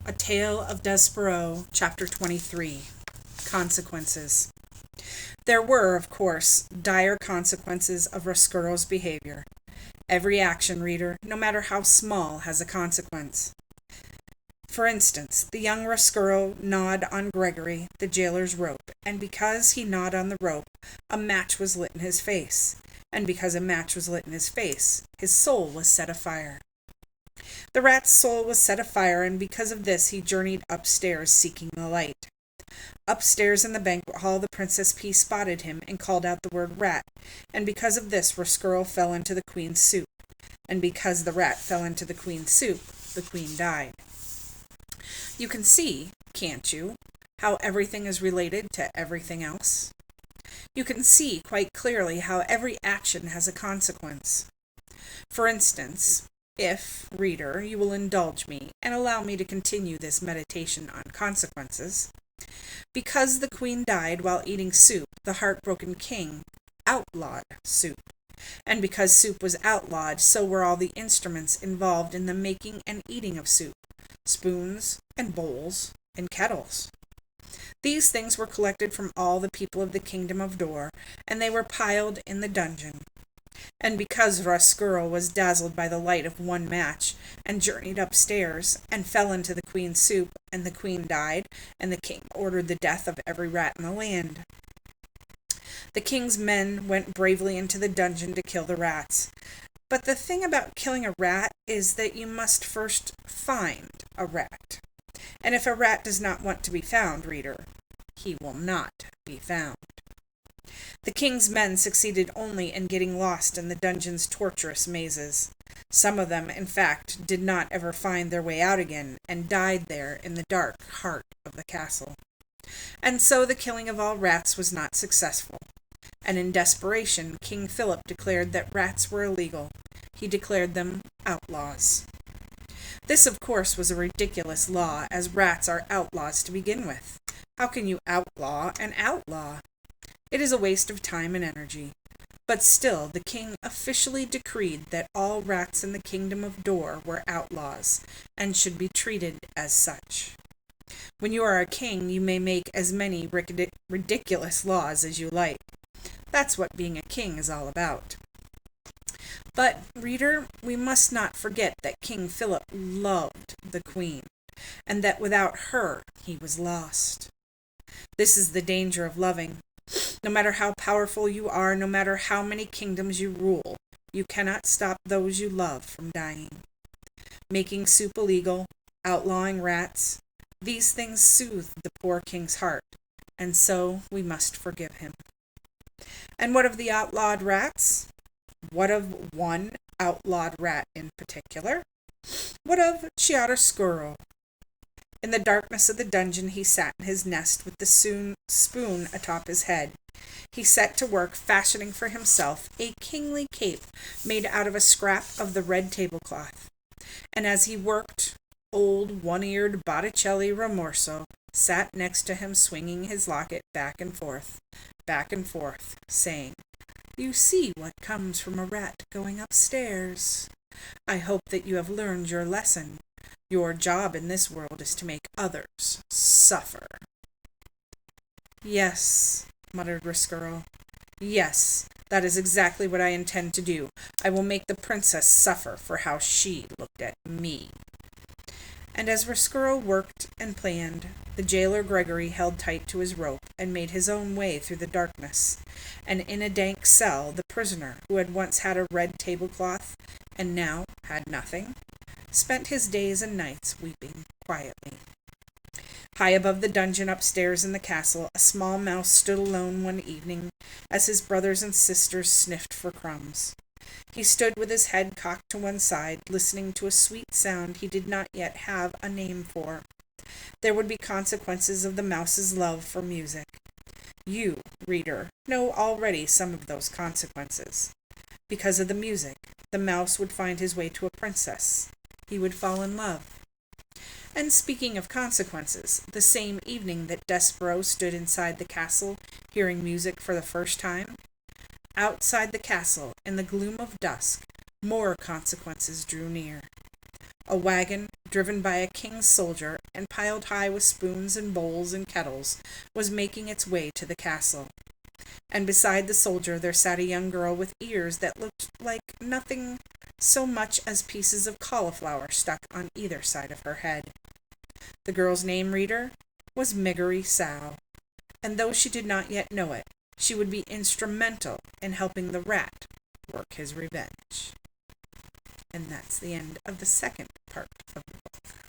A Tale of Despereaux, Chapter 23. Consequences. There were, of course, dire consequences of Roscuro's behavior. Every action, reader, no matter how small, has a consequence. For instance, the young Roscuro gnawed on Gregory, the jailer's rope, and because he gnawed on the rope, a match was lit in his face, and because a match was lit in his face, his soul was set afire. The rat's soul was set afire, and because of this he journeyed upstairs seeking the light. Upstairs in the banquet hall the Princess P spotted him and called out the word rat, and because of this Roscuro fell into the queen's soup, and because the rat fell into the queen's soup, the queen died. You can see, can't you, how everything is related to everything else? You can see quite clearly how every action has a consequence. For instance, if, reader, you will indulge me and allow me to continue this meditation on consequences, because the queen died while eating soup, the heartbroken king outlawed soup. And because soup was outlawed, so were all the instruments involved in the making and eating of soup, spoons and bowls and kettles. These things were collected from all the people of the kingdom of Dor, and they were piled in the dungeon. And because Roscuro was dazzled by the light of one match, and journeyed upstairs, and fell into the queen's soup, and the queen died, and the king ordered the death of every rat in the land. The king's men went bravely into the dungeon to kill the rats. But the thing about killing a rat is that you must first find a rat. And if a rat does not want to be found, reader, he will not be found. The king's men succeeded only in getting lost in the dungeon's tortuous mazes. Some of them, in fact, did not ever find their way out again, and died there in the dark heart of the castle. And so the killing of all rats was not successful, and in desperation King Philip declared that rats were illegal. He declared them outlaws. This, of course, was a ridiculous law, as rats are outlaws to begin with. How can you outlaw an outlaw? It is a waste of time and energy. But still, the king officially decreed that all rats in the kingdom of Dor were outlaws, and should be treated as such. When you are a king, you may make as many ridiculous laws as you like. That's what being a king is all about. But, reader, we must not forget that King Philip loved the queen, and that without her he was lost. This is the danger of loving. No matter how powerful you are, no matter how many kingdoms you rule, you cannot stop those you love from dying. Making soup illegal, outlawing rats, these things soothed the poor king's heart, and so we must forgive him. And what of the outlawed rats? What of one outlawed rat in particular? What of Chiaroscuro? In the darkness of the dungeon he sat in his nest with the spoon atop his head. He set to work fashioning for himself a kingly cape made out of a scrap of the red tablecloth. And as he worked, old one-eared Botticelli Ramorso sat next to him swinging his locket back and forth, saying, "You see what comes from a rat going upstairs. I hope that you have learned your lesson. Your job in this world is to make others suffer." "Yes," muttered Roscuro. "Yes, that is exactly what I intend to do. I will make the princess suffer for how she looked at me." And as Roscuro worked and planned, the jailer Gregory held tight to his rope and made his own way through the darkness, and in a dank cell the prisoner, who had once had a red tablecloth and now had nothing, spent his days and nights weeping quietly. High above the dungeon upstairs in the castle, a small mouse stood alone one evening as his brothers and sisters sniffed for crumbs. He stood with his head cocked to one side, listening to a sweet sound he did not yet have a name for. There would be consequences of the mouse's love for music. You, reader, know already some of those consequences. Because of the music, the mouse would find his way to a princess. He would fall in love. And speaking of consequences, the same evening that Despereaux stood inside the castle, hearing music for the first time, outside the castle, in the gloom of dusk, more consequences drew near. A wagon, driven by a king's soldier, and piled high with spoons and bowls and kettles, was making its way to the castle. And beside the soldier there sat a young girl with ears that looked like nothing so much as pieces of cauliflower stuck on either side of her head. The girl's name, reader, was Miggery Sow, and though she did not yet know it, she would be instrumental in helping the rat work his revenge. And that's the end of the second part of the book.